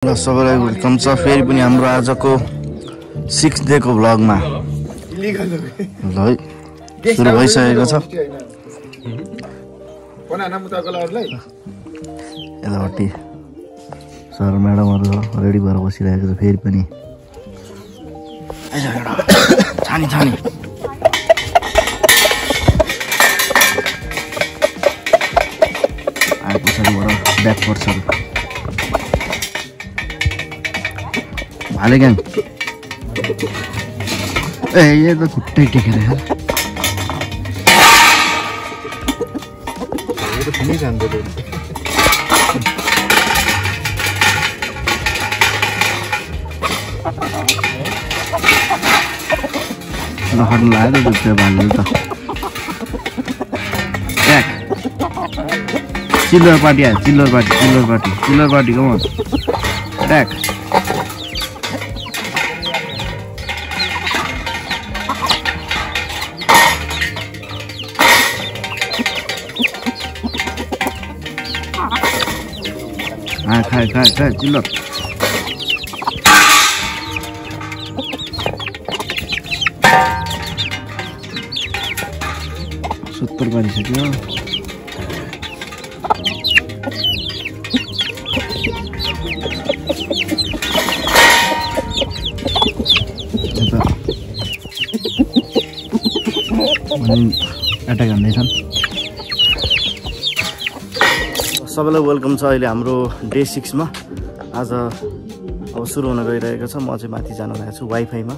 सबैलाई वेलकम छ फेरि पनि हाम्रो आजको 6 डेको भ्लगमा। ल सुरु भइसकेको छ। यतापट्टि सर म्याडमहरू रेडी भएर बसिरहेको छ। फेरि पनि छानी छानी पछाडिबाट ब्याक पर्छहरू भाले ग्याङ। ए ये तो खुट्टै टेकेर यार। ये तो फिनिश आंदो दे। न हट्न लाग्यो त त्यो भाले त। ट्याक चिल्लर पार्टी आयो। चिल्लर पार्टी कम अन ट्याक। खाए चिल्लर। सत्तर पारिसक्यो। एट्याक हान्दैछन्। सबैलाई वेलकम छ। अहिले हाम्रो डे 6 मा आज अब सुरु हुन गइरहेको छ। म चाहिँ माथि जान लागेको छु वाइफाईमा।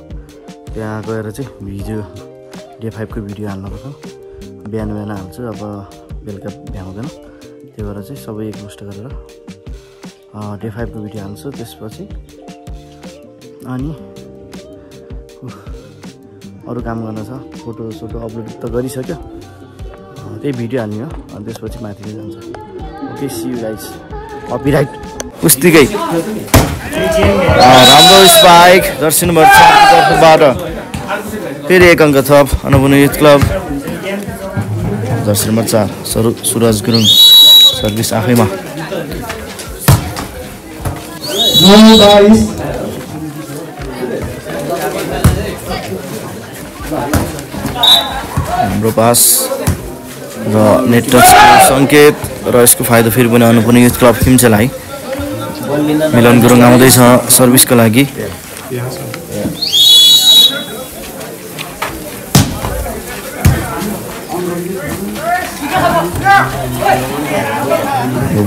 त्यहाँ गएर चाहिँ भिडियो डे 5 को भिडियो हाल्नको छ। बिहान हाल्छु, अब बेलुका भ्याउँदैन। त्यही भएर चाहिँ सबै एकमुष्ट गरेर डे 5 को भिडियो हाल्छु। त्यसपछि अनि अरू काम गर्न छ। फोटो अपलोड त गरिसक्यो, त्यही भिडियो हाल्ने हो। अनि त्यसपछि माथि जान्छ। Okay see you guys. Copyright उस्तिकै राम्रो स्पाइक दर्शन तर्फबाट फेरि 1 अङ्क थप। अनुपन youth club Darshan number 4 Suraj Gurung service आफैमा। हाम्रो पास र नेट टच सङ्केत र यसको फाइदा फेरि पनि अनुपन युथ क्लब खिम्चेलाई। मिलन गुरुङ आउँदैछ सर्भिसको लागि।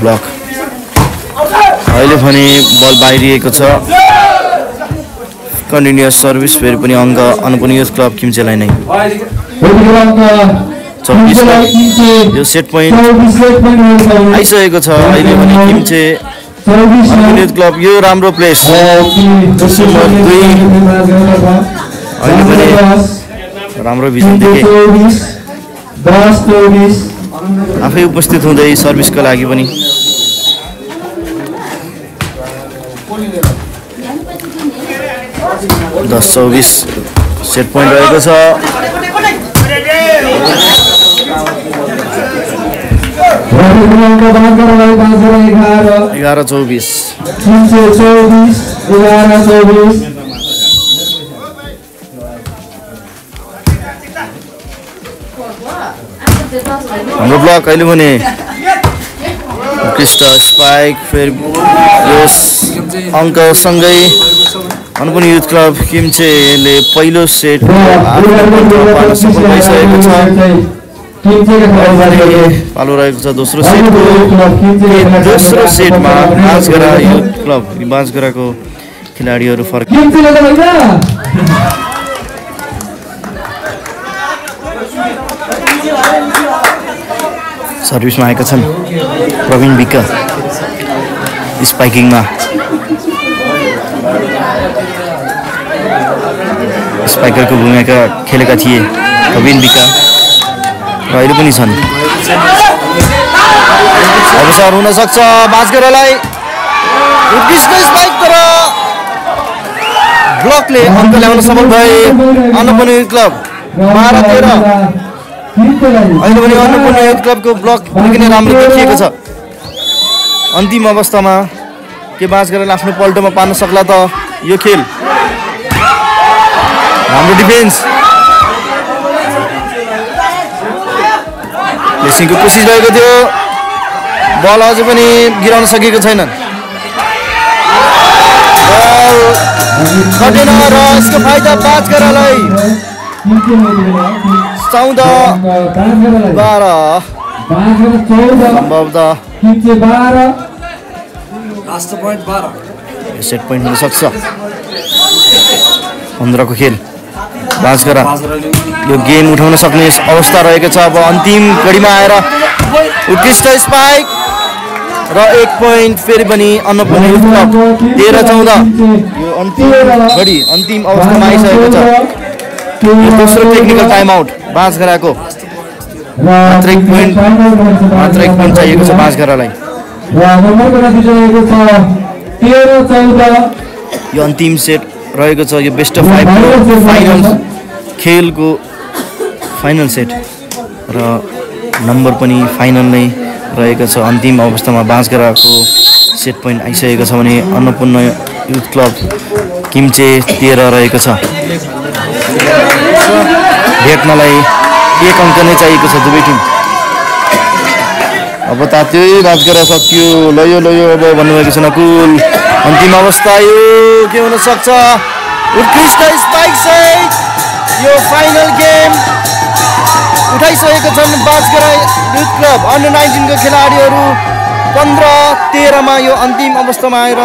ब्लक अहिले पनि बल बाहिरिएको छ। कन्टिन्युअस सर्भिस फेरि पनि अङ्क अनुपन युथ क्लब खिम्चेलाई नै। 24 यो सेट पोइन्ट आइसकेको छ। अहिले पनि खिम्चे युथ क्लब यो राम्रो प्लेस। अहिले पनि राम्रो भिजन देखे। आफै उपस्थित हुँदै सर्भिसको लागि पनि। दस 24 सेट पोइन्ट रहेको छ। 11-24 हाम्रो ब्लक अहिले पनि उत्कृष्ट स्पाइक। फेरि यस अङ्कसँगै अनुपन युथ क्लब खिम्चेले पहिलो सेट पार्न सफल भइसकेको छ। पालो रहेको छ दोस्रो सेटमा बाँसगरा युथ क्लब बाँसगराको खेलाडीहरू फर्क। सर्भिसमा आएका छन् प्रवीण विक स्पाइकिङमा। स्पाइकरको भूमिका खेलेका थिए प्रवीण विक र अहिले पनि छन्। अवसर हुन सक्छ बाँसगरालाई। उत्कृष्ट स्पाइक तर ब्लकले अङ्क ल्याउन सफल भए अनुपन युथ क्लब 12-13। अहिले पनि अनुपन युथ क्लबको ब्लक निकै नै राम्रो देखिएको छ। अन्तिम अवस्थामा के बाँसगराले आफ्नो पल्टोमा पार्न सक्ला त यो खेल। हाम्रो डिफेन्स प्लेसिङको कोसिस भएको थियो, बल अझै पनि गिराउन सकेको छैनन्। बल खटेन र यसको फाइदा बाँसगरालाई। 14-12 सम्भवतः सेट पोइन्ट हुन सक्छ। 15 को खेल बाँसगरा यो गेम उठाउन सक्ने अवस्था रहेको छ। अब अन्तिम घडीमा आएर उत्कृष्ट स्पाइक र 1 पोइन्ट फेरि पनि अन्नपूर्ण युथ क्लब। 13-14 यो अन्तिम घडी अन्तिम अवस्थामा आइसकेको छ। यो दोस्रो टेक्निकल टाइम आउट बाँसगराको। मात्र 1 पोइन्ट चाहिएको छ बाँसगरालाई। यो अन्तिम सेट रहेको छ। यो बेस्ट अफ 5 फाइनल खेलको फाइनल सेट र नम्बर पनि फाइनल नै रहेको छ। अन्तिम अवस्थामा बाँसगराको सेट पोइन्ट आइसकेको छ भने अन्नपूर्ण युथ क्लब किम्चे 13 रहेको छ। भेट्नलाई 1 अङ्क नै चाहिएको छ दुवै टिम। अब तात्यो बाँसगरा सकियो। लयो अब भन्नुभएको छ नकुल। अन्तिम अवस्था यो के हुन सक्छ? उत्कृष्ट स्पाइक सहित यो फाइनल गेम उठाइसकेका छन् बाँसगरा युथ क्लब। अन्डर 19 को खेलाडीहरू 15-13 मा यो अन्तिम अवस्थामा आएर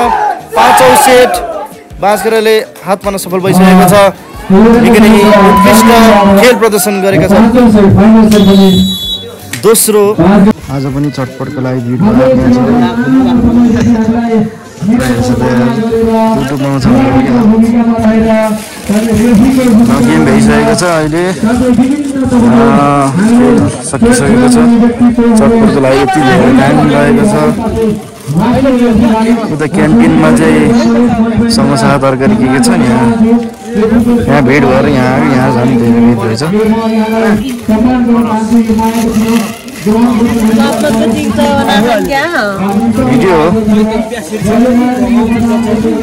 5औं सेट बाँसगराले हात पार्न सफल भइसकेको छ। निकै नै उत्कृष्ट खेल प्रदर्शन गरेका छन्। दोस्रो आज पनि चटपटको लागि युट्युबमा गेम भइसकेको छ। अहिले सकिसकेको छ। चटपटको लागि यति धेरै टाइम रहेको छ। उता क्यान्टिनमा चाहिँ समोसा तरकारी के छ नि यहाँ भेट भएर यहाँ झन् धेरै भेट रहेछ। भिडियो हो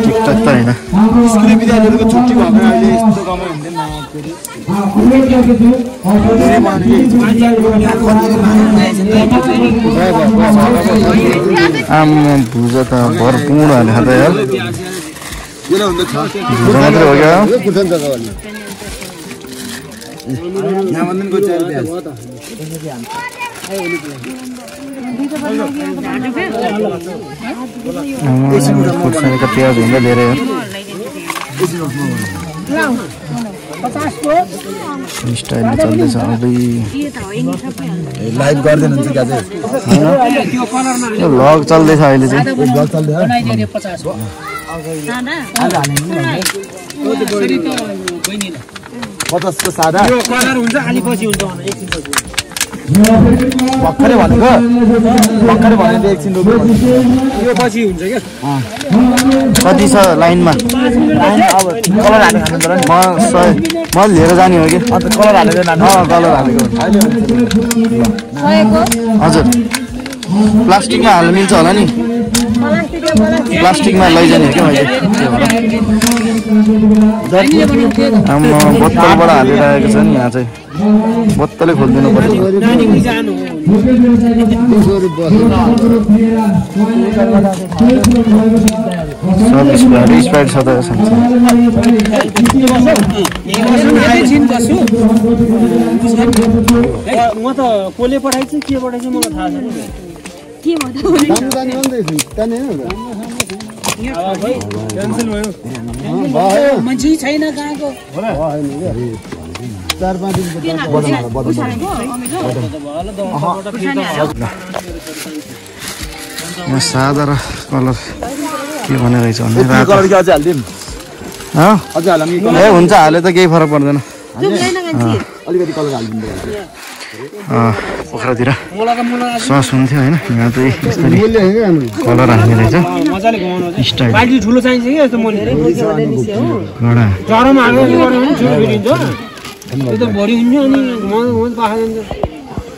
टिकटक त होइन। आमा भुजा त भरपूर हाले खाँदा यार। भुजा मात्रै हो क्या? खुर्सानीको प्याज हुन्छ धेरै हो। स्टाइलले चल्दैछ। लाइभ गर्दैन हुन्छ क्या चाहिँ यो भ्लग चल्दैछ अहिले चाहिँ। पचासको सादा भर्खरै भनेको एकछिन यो पछि हुन्छ क्या। कति छ लाइनमा? अब कलर हालेर खानु म लिएर जाने हो कि? कलर हालेर कलर हालेको हजुर। प्लास्टिकमा हाल्नु मिल्छ होला नि? प्लास्टिकमा लैजाने हो क्या मैले? आमा बोतलबाट हालिरहेको छ नि यहाँ चाहिँ। बोतलै खोलिदिनु पर्यो। स्प्राइट छ त म त कसले पठाइछु के पठाइछु मलाई थाहा छैन। मान्छे छैन कहाँको। 4-5 दिन सादा र कलर के भनेर रहेछ भने ए हुन्छ हाले त केही फरक पर्दैन। अलिकति कलर हालिदिनु पोखरातिर सस हुन्थ्यो होइन? यहाँ चाहिँ यसरी कलर हाल्ने रहेछ। स्टाइल ठुलो चाहिन्छ कि यस्तो मैले जरोमा हालेर गर्यो भने छुरी फिरिन्छ। त्यो त भरि हुन्छ अनि म पाखा जान्छ।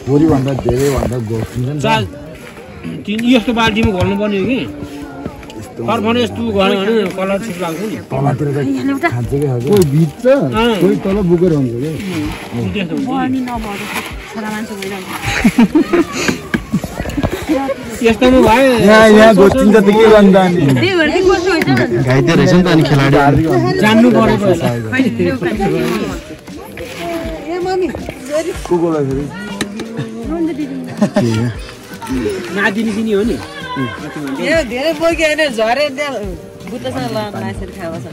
भरि भन्दा धेरै भन्दा गोस हुन्छ नि। यस्तो बाल्टीमा घोल्नु पर्ने हो कि? फर्फनेस टु गयो भने कलर छिट लाग्छ नि तलतिर त खाँचेकै खान्छ कोही बिच कोही तल बुकेर हुन्छ के बर्नी नभएर छोरा मान्छे भइरहेको यस्तोमा भयो यहाँ गोस्टिन्छ त के गर्नु जाने त्यही भएर चाहिँ कस्तो हुन्छ घाइते रहेछ नि त अनि खेलाडी जान्नु परेको को गोला फेरि नादिनी सिनी हो नि यो धेरै बोकी हैन झरे त्यहाँ बुट्टासँग लासेर खावा छ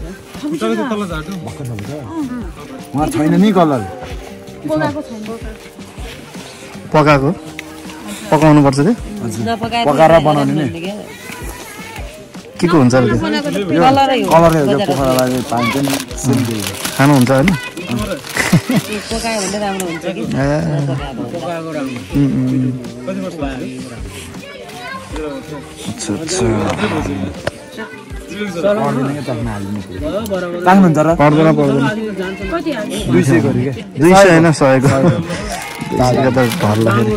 वहाँ छैन नि कलर बोकाको छैन पकाएको पकाउनु पर्छ त्यो पकाएर बनाउने नि के को हुन्छ र त्यो कलरै हो कलरै हो पोखरालाई पाइन्छ नि सिम्पल खानुहुन्छ होइन पकायो भने राम्रो हुन्छ कि पकाएको राम्रो कति वर्ष भयो अच्छा अच्छा राख्नुहुन्छ र पर्दैन पर्दैन 200 गरी के 200 होइन 100 को 200 त ढल्ला फेरि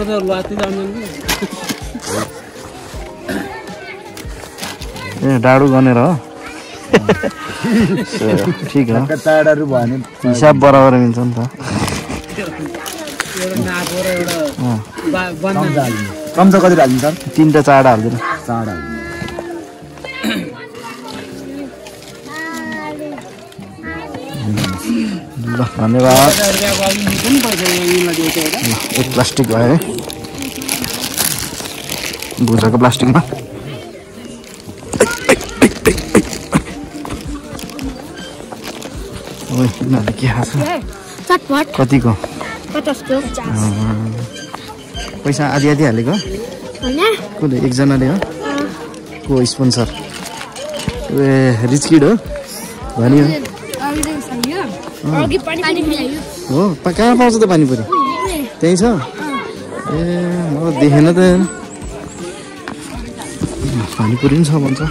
ए डाडु गनेर हो ठिक हो चाडाहरू भयो भने हिसाब बराबर मिल्छ नि त चम्चा कति हाल्नु सर 3टा चाडा हाल्दैन चाडा ल धन्यवाद एक प्लास्टिक भयो है भुजाको प्लास्टिकमा यिनीहरूले के खान्छ कतिको 50 को पैसा आधी आधी हालेको कसले एकजनाले हो को स्पोन्सर ए रिच किड हो भनियो हो कहाँ पाउँछ त पानीपुरी त्यही छ ए म देखेन त पानीपुरी पनि छ भन्छ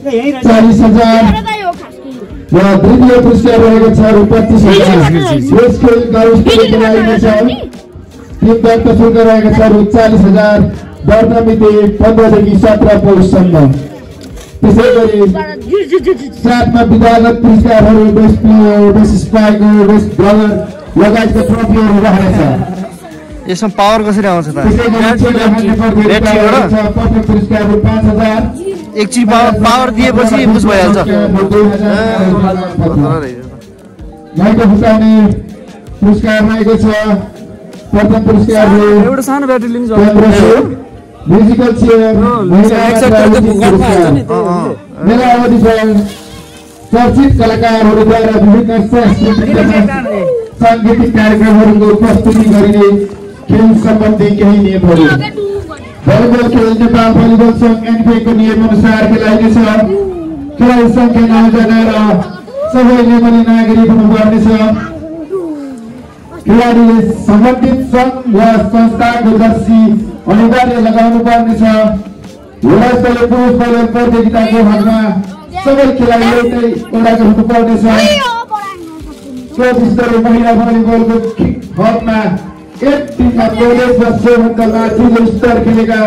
40,000 र द्वितीय पुरस्कार रहेको छ रु 25,000 यसको गाउँस्टोरीको लागि छ टिम दत्त शुल्क रहेको छ रु 40,000 दर्ता मिति 15 देखि 17 पौषसम्म त्यसै गरी साथमा विधागत पुरस्कारहरू best player best striker best bowler लगायतका ट्रफीहरू रहेको छ यसमा पावर कसरी आउँछ त पुरस्कार रु 5,000 एकचोटि पावर दिएपछि बुझ भइहाल्छ लाइट फुटाउने पुरस्कार रहेको छ प्रथम पुरस्कार एउटा सानो ब्याट्री लिन्छ म्युजिकल चेयर मेला अवधि चर्चित कलाकारहरूद्वारा विभिन्न सांगीतिक कार्यक्रमहरूको प्रस्तुति गरिने खेल सम्बन्धी केही नियमहरू भलिबल खेल नेपाल भलिबल सङ्घ एनपिएको नियम अनुसार खेलाइनेछ खेलाडी सङ्ख्या 9 जना र सबै नेपाली नागरिक हुनुपर्नेछ खेलाडीले सम्बन्धित सङ्घ वा संस्थाको जर्सी अनिवार्य लगाउनु पर्नेछ घोडास्थलले पुरुष भलिबल प्रतियोगिताको हकमा सबै खेलाडी एउटै ओडाको हुनुपर्नेछ स्वस्तरीय महिला भलिबलको हकमा एक टिममा 23 वर्षभन्दा माथिल्लो स्तर खेलेका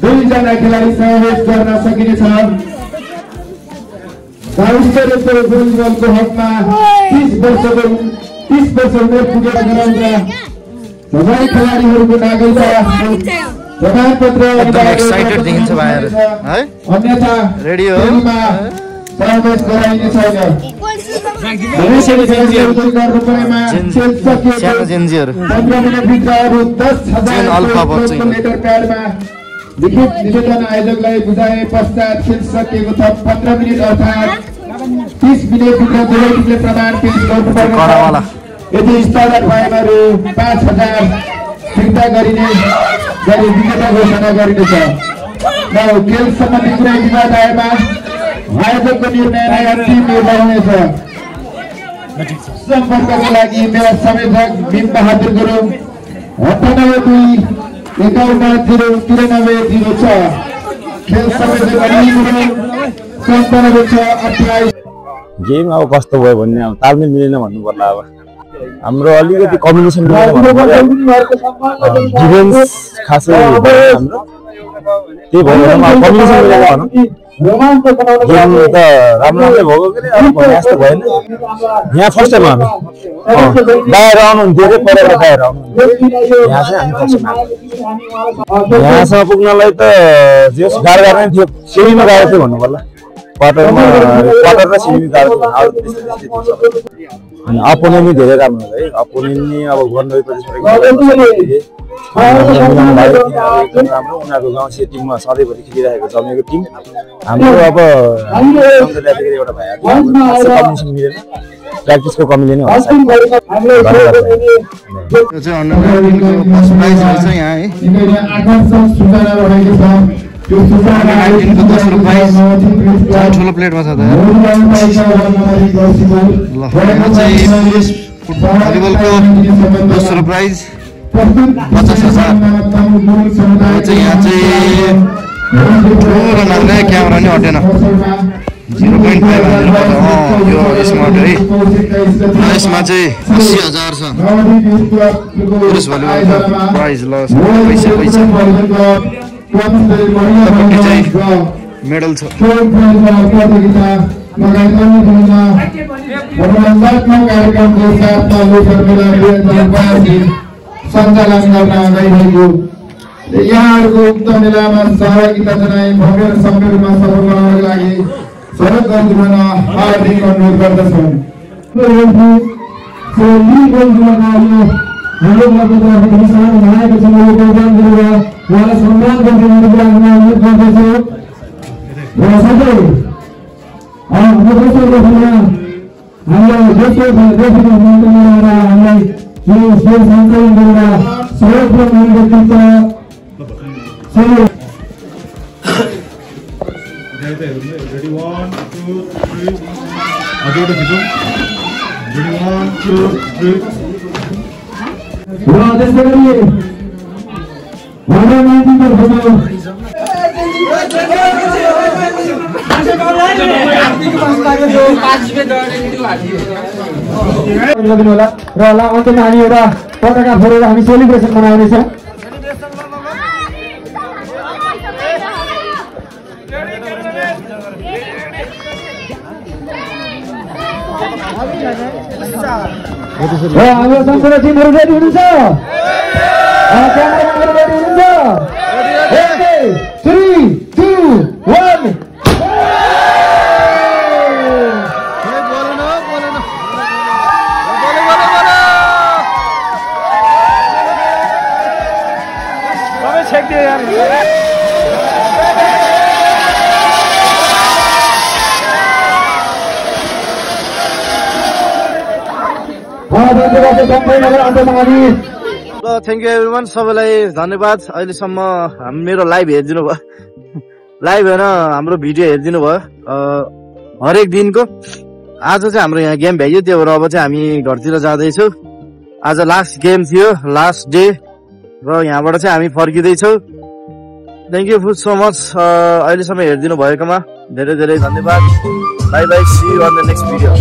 2 जना खेलाडी समावेश गर्न सकिनेछ गाउँस्तरीय भलिबलको हकमा 30 वर्ष उमेर पुगेर गराउँदा सबै खेलाडीहरूको नागरिकता प्रमाणपत्र एक्साइटेड देखिन्छ भाइहरु है अन्यथा रेडियो समावेश गराइने छैन सानो जेन्जीहरु 15 मिनेटभित्र रु 10,000 लेटर प्याडमा लिखित निवेदन आयोजकलाई बुझाए पश्चात खेल सकिएको छ 15 मिनेट अर्थात् 30 मिनेटभित्र दुवै टिमले प्रमाण पेश गर्नुपर्नेछ यदि स्थगत भएमा रु 5,000 फिर्ता गरिने गरी विजेता घोषणा गरिनेछ खेल सम्बन्धी कुनै विवाद आएमा आयोजकको निर्णयलाई अन्तिम निर्णय हुनेछ सम्पर्कका लागि मेरा संयोजक भीम बहादुर गुरुङ 982551039006 खेल संयोजक अनिल गुरुङ 970628 गेम अब कस्तो भयो भन्ने अब तालमेल मिलेन भन्नु पर्ला अब हाम्रो अलिकति कम्बिनेसन डिफेन्स खासै हाम्रो त्यही भएर कम्बिनेसन मिलेर भनौँ गेम त राम्रो राम्रै भएको कि अब भने जस्तो भएन यहाँ फर्स्ट टाइम हामी बाहिर आउनुहुन्थ्यो अरे परेर बाहिर आउनुहुन्थ्यो यहाँ चाहिँ हामी फर्स्ट टाइम यहाँसम्म पुग्नलाई त जे गाह्रो गाह्रो नै थियो सिमीमा गाह्रो थियो भन्नु पर्ला क्वार्टर र सिमी गाह्रो थियो अनि अपोनेन्ट नि धेरै राम्रो है अपोनेन्ट नि अब गर्नुभएपछि राम्रो उनीहरूको गाउँ से टिममा सधैँभरि खेलिरहेको जमेको टिम हाम्रो अब एउटा भइहाल्छ मिलेन प्र्याक्टिसको कमीले नै हुन्छ यहाँ है ठुलो प्लेटमा छ त ल यहाँ चाहिँ भलिबलको दोस्रो प्राइज 50,000 यहाँ चाहिँ ठुलो नाम्ने क्यामेरा नै अटेन 0.5 यो यसमा है यसमा चाहिँ 80,000 छ पुरुष भलिबलको प्राइज ल पैसा मेडल छ सञ्चालन गर्न गइरहेको यहाँहरूको उक्त मेलामा सहभागिता जनाई भव्य र सभ्य रूपमा सफल बनाउनको लागि स्वागत गर्न हार्दिक अनुरोध गर्दछौँ। सम्मान र अन्तमा हामी एउटा पताका फोडेर हामी सेलिब्रेसन मनाउनेछौँ। हाम्रो सम्पूर्ण टिमहरू रेडी हुनुहुन्छ? क्यामेराम्यानहरू रेडी हुनुहुन्छ? 3, 2, 1 थ्याङ्क यू एभ्रिवान सबैलाई धन्यवाद अहिलेसम्म मेरो लाइभ हेरिदिनु भयो लाइभ होइन हाम्रो भिडियो हेरिदिनु भयो हरेक दिनको आज चाहिँ हाम्रो यहाँ गेम भ्याइयो त्यो भएर अब चाहिँ हामी घरतिर जाँदैछौँ आज लास्ट गेम थियो लास्ट डे र यहाँबाट चाहिँ हामी फर्किँदैछौँ थ्याङ्क यू सो मच अहिलेसम्म हेरिदिनु भएकोमा धेरै धेरै धन्यवाद bye bye see you on the next video